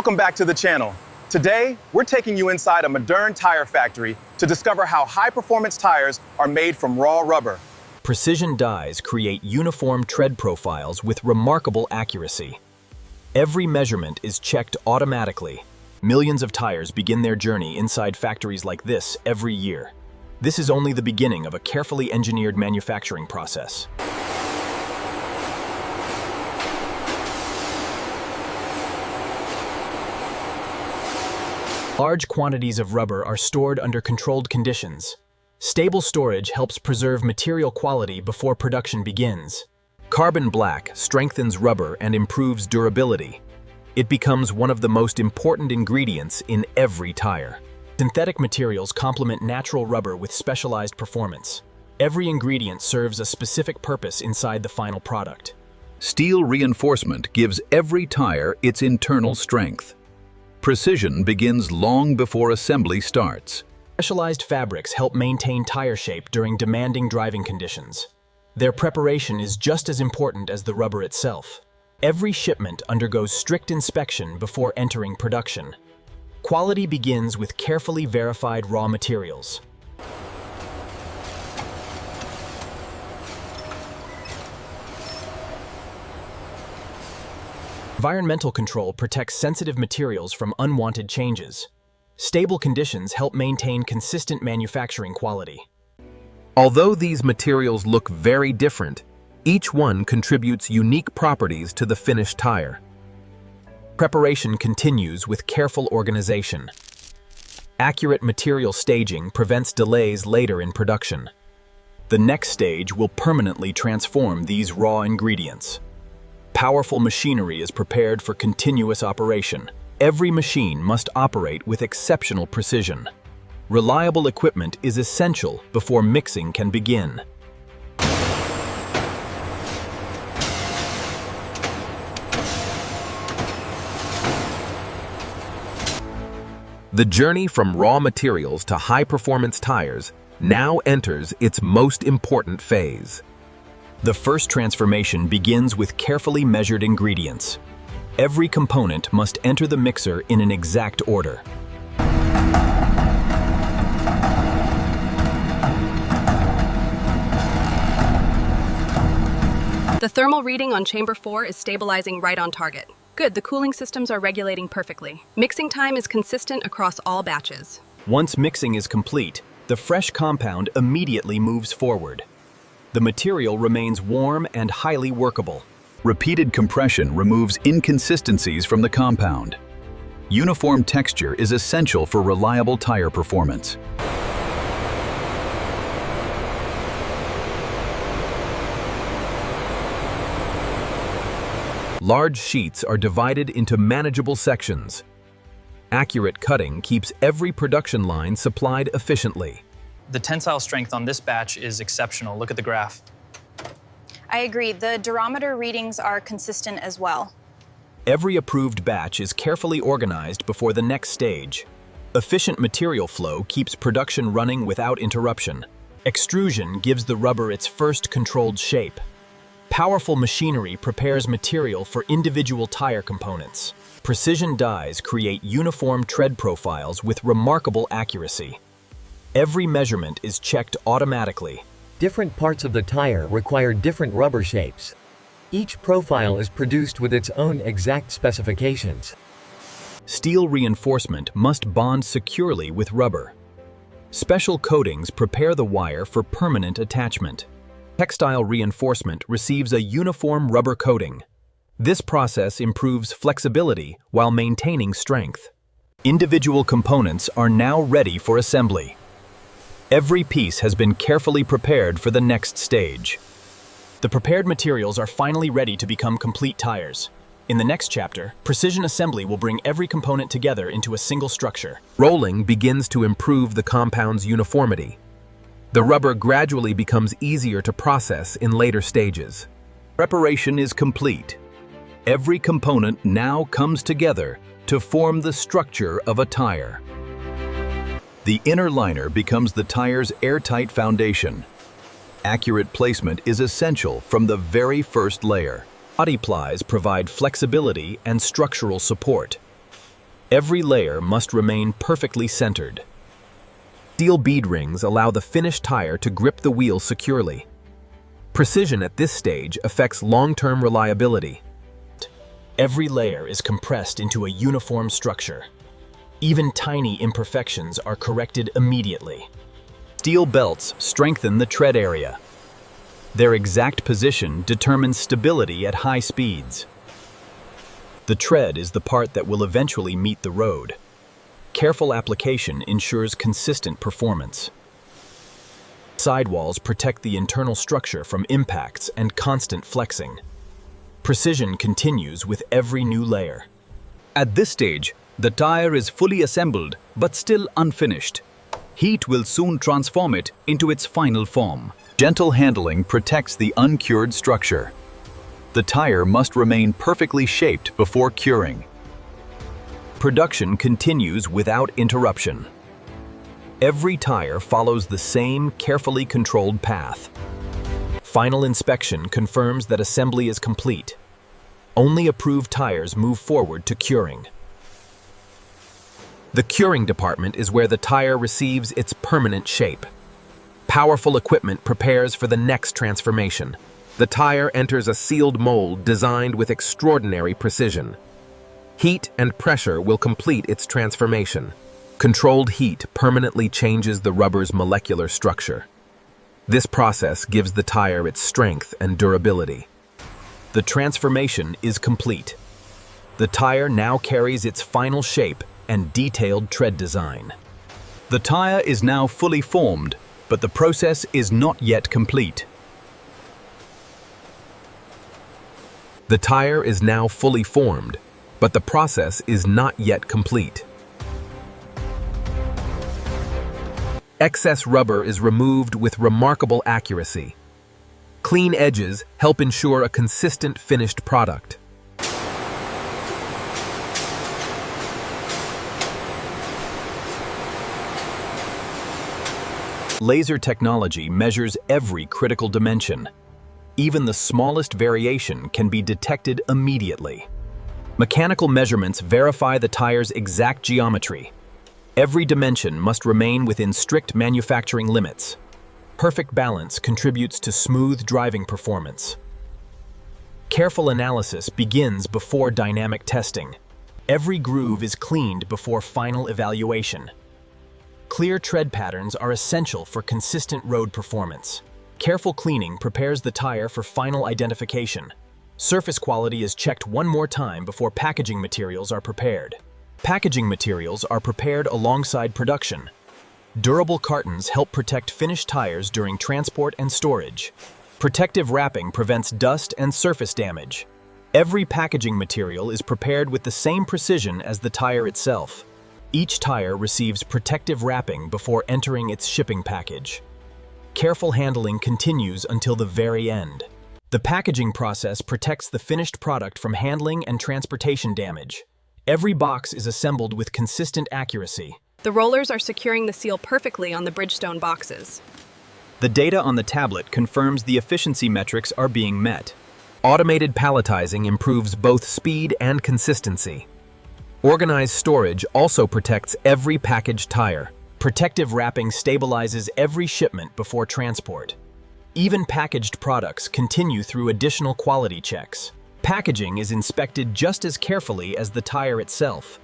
Welcome back to the channel. Today, we're taking you inside a modern tire factory to discover how high-performance tires are made from raw rubber. Precision dies create uniform tread profiles with remarkable accuracy. Every measurement is checked automatically. Millions of tires begin their journey inside factories like this every year. This is only the beginning of a carefully engineered manufacturing process. Large quantities of rubber are stored under controlled conditions. Stable storage helps preserve material quality before production begins. Carbon black strengthens rubber and improves durability. It becomes one of the most important ingredients in every tire. Synthetic materials complement natural rubber with specialized performance. Every ingredient serves a specific purpose inside the final product. Steel reinforcement gives every tire its internal strength. Precision begins long before assembly starts. Specialized fabrics help maintain tire shape during demanding driving conditions. Their preparation is just as important as the rubber itself. Every shipment undergoes strict inspection before entering production. Quality begins with carefully verified raw materials. Environmental control protects sensitive materials from unwanted changes. Stable conditions help maintain consistent manufacturing quality. Although these materials look very different, each one contributes unique properties to the finished tire. Preparation continues with careful organization. Accurate material staging prevents delays later in production. The next stage will permanently transform these raw ingredients. Powerful machinery is prepared for continuous operation. Every machine must operate with exceptional precision. Reliable equipment is essential before mixing can begin. The journey from raw materials to high-performance tires now enters its most important phase. The first transformation begins with carefully measured ingredients. Every component must enter the mixer in an exact order. The thermal reading on chamber 4 is stabilizing right on target. Good, the cooling systems are regulating perfectly. Mixing time is consistent across all batches. Once mixing is complete, the fresh compound immediately moves forward. The material remains warm and highly workable. Repeated compression removes inconsistencies from the compound. Uniform texture is essential for reliable tire performance. Large sheets are divided into manageable sections. Accurate cutting keeps every production line supplied efficiently. The tensile strength on this batch is exceptional. Look at the graph. I agree. The durometer readings are consistent as well. Every approved batch is carefully organized before the next stage. Efficient material flow keeps production running without interruption. Extrusion gives the rubber its first controlled shape. Powerful machinery prepares material for individual tire components. Precision dies create uniform tread profiles with remarkable accuracy. Every measurement is checked automatically. Different parts of the tire require different rubber shapes. Each profile is produced with its own exact specifications. Steel reinforcement must bond securely with rubber. Special coatings prepare the wire for permanent attachment. Textile reinforcement receives a uniform rubber coating. This process improves flexibility while maintaining strength. Individual components are now ready for assembly. Every piece has been carefully prepared for the next stage. The prepared materials are finally ready to become complete tires. In the next chapter, precision assembly will bring every component together into a single structure. Rolling begins to improve the compound's uniformity. The rubber gradually becomes easier to process in later stages. Preparation is complete. Every component now comes together to form the structure of a tire. The inner liner becomes the tire's airtight foundation. Accurate placement is essential from the very first layer. Body plies provide flexibility and structural support. Every layer must remain perfectly centered. Steel bead rings allow the finished tire to grip the wheel securely. Precision at this stage affects long-term reliability. Every layer is compressed into a uniform structure. Even tiny imperfections are corrected immediately. Steel belts strengthen the tread area. Their exact position determines stability at high speeds. The tread is the part that will eventually meet the road. Careful application ensures consistent performance. Sidewalls protect the internal structure from impacts and constant flexing. Precision continues with every new layer. At this stage, the tire is fully assembled but still unfinished. Heat will soon transform it into its final form. Gentle handling protects the uncured structure. The tire must remain perfectly shaped before curing. Production continues without interruption. Every tire follows the same carefully controlled path. Final inspection confirms that assembly is complete. Only approved tires move forward to curing. The curing department is where the tire receives its permanent shape. Powerful equipment prepares for the next transformation. The tire enters a sealed mold designed with extraordinary precision. Heat and pressure will complete its transformation. Controlled heat permanently changes the rubber's molecular structure. This process gives the tire its strength and durability. The transformation is complete. The tire now carries its final shape and detailed tread design. The tire is now fully formed, but the process is not yet complete. The tire is now fully formed, but the process is not yet complete. Excess rubber is removed with remarkable accuracy. Clean edges help ensure a consistent finished product. Laser technology measures every critical dimension. Even the smallest variation can be detected immediately. Mechanical measurements verify the tire's exact geometry. Every dimension must remain within strict manufacturing limits. Perfect balance contributes to smooth driving performance. Careful analysis begins before dynamic testing. Every groove is cleaned before final evaluation. Clear tread patterns are essential for consistent road performance. Careful cleaning prepares the tire for final identification. Surface quality is checked one more time before packaging materials are prepared. Packaging materials are prepared alongside production. Durable cartons help protect finished tires during transport and storage. Protective wrapping prevents dust and surface damage. Every packaging material is prepared with the same precision as the tire itself. Each tire receives protective wrapping before entering its shipping package. Careful handling continues until the very end. The packaging process protects the finished product from handling and transportation damage. Every box is assembled with consistent accuracy. The rollers are securing the seal perfectly on the Bridgestone boxes. The data on the tablet confirms the efficiency metrics are being met. Automated palletizing improves both speed and consistency. Organized storage also protects every packaged tire. Protective wrapping stabilizes every shipment before transport. Even packaged products continue through additional quality checks. Packaging is inspected just as carefully as the tire itself.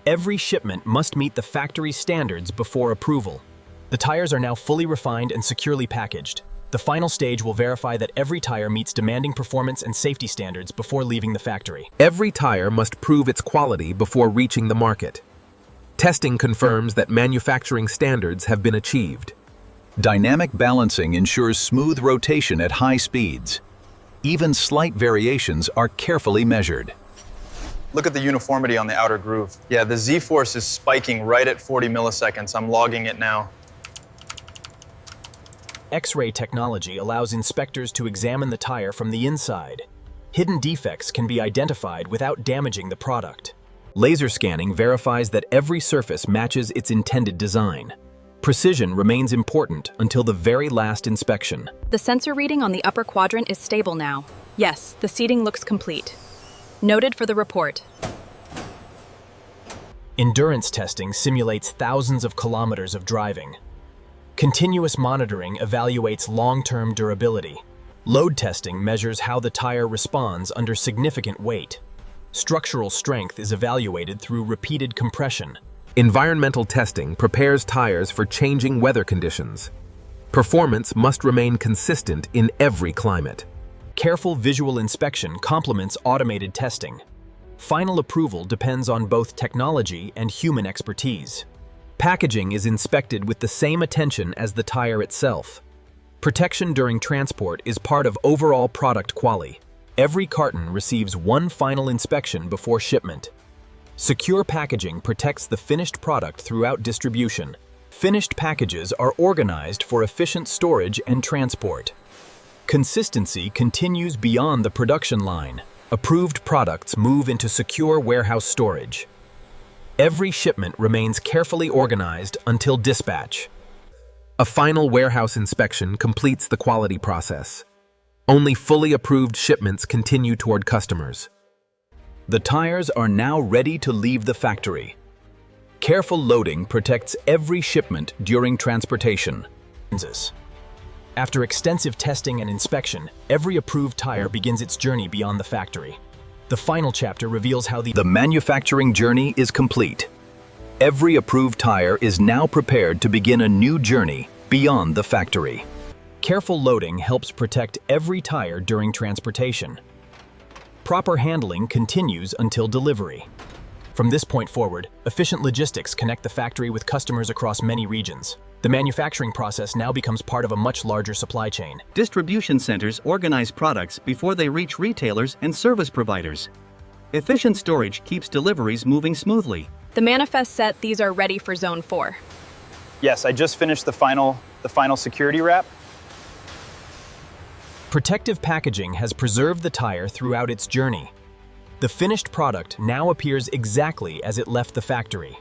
Every shipment must meet the factory standards before approval. The tires are now fully refined and securely packaged. The final stage will verify that every tire meets demanding performance and safety standards before leaving the factory. Every tire must prove its quality before reaching the market. Testing confirms that manufacturing standards have been achieved. Dynamic balancing ensures smooth rotation at high speeds. Even slight variations are carefully measured. Look at the uniformity on the outer groove. Yeah, the Z-force is spiking right at 40 milliseconds. I'm logging it now. X-ray technology allows inspectors to examine the tire from the inside. Hidden defects can be identified without damaging the product. Laser scanning verifies that every surface matches its intended design. Precision remains important until the very last inspection. The sensor reading on the upper quadrant is stable now. Yes, the seating looks complete. Noted for the report. Endurance testing simulates thousands of kilometers of driving. Continuous monitoring evaluates long-term durability. Load testing measures how the tire responds under significant weight. Structural strength is evaluated through repeated compression. Environmental testing prepares tires for changing weather conditions. Performance must remain consistent in every climate. Careful visual inspection complements automated testing. Final approval depends on both technology and human expertise. Packaging is inspected with the same attention as the tire itself. Protection during transport is part of overall product quality. Every carton receives one final inspection before shipment. Secure packaging protects the finished product throughout distribution. Finished packages are organized for efficient storage and transport. Consistency continues beyond the production line. Approved products move into secure warehouse storage. Every shipment remains carefully organized until dispatch. A final warehouse inspection completes the quality process. Only fully approved shipments continue toward customers. The tires are now ready to leave the factory. Careful loading protects every shipment during transportation. After extensive testing and inspection, every approved tire begins its journey beyond the factory. The final chapter reveals how The manufacturing journey is complete. Every approved tire is now prepared to begin a new journey beyond the factory. Careful loading helps protect every tire during transportation. Proper handling continues until delivery. From this point forward, efficient logistics connect the factory with customers across many regions. The manufacturing process now becomes part of a much larger supply chain. Distribution centers organize products before they reach retailers and service providers. Efficient storage keeps deliveries moving smoothly. The manifest said these are ready for Zone 4. Yes, I just finished the final security wrap. Protective packaging has preserved the tire throughout its journey. The finished product now appears exactly as it left the factory.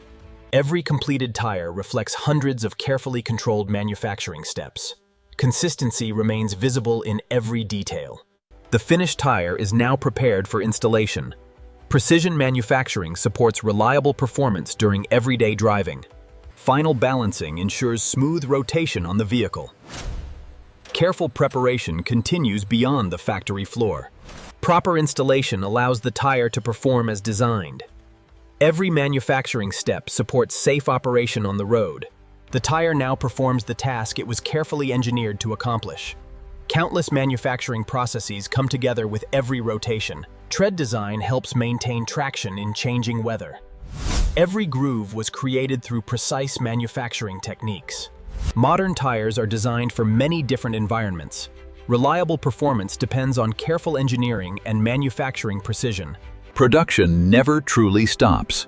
Every completed tire reflects hundreds of carefully controlled manufacturing steps. Consistency remains visible in every detail. The finished tire is now prepared for installation. Precision manufacturing supports reliable performance during everyday driving. Final balancing ensures smooth rotation on the vehicle. Careful preparation continues beyond the factory floor. Proper installation allows the tire to perform as designed. Every manufacturing step supports safe operation on the road. The tire now performs the task it was carefully engineered to accomplish. Countless manufacturing processes come together with every rotation. Tread design helps maintain traction in changing weather. Every groove was created through precise manufacturing techniques. Modern tires are designed for many different environments. Reliable performance depends on careful engineering and manufacturing precision. Production never truly stops.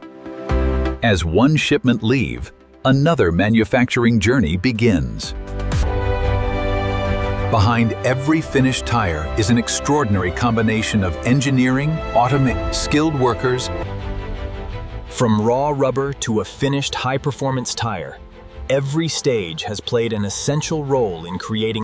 As one shipment leaves, another manufacturing journey begins. Behind every finished tire is an extraordinary combination of engineering, automation, skilled workers. From raw rubber to a finished high-performance tire, every stage has played an essential role in creating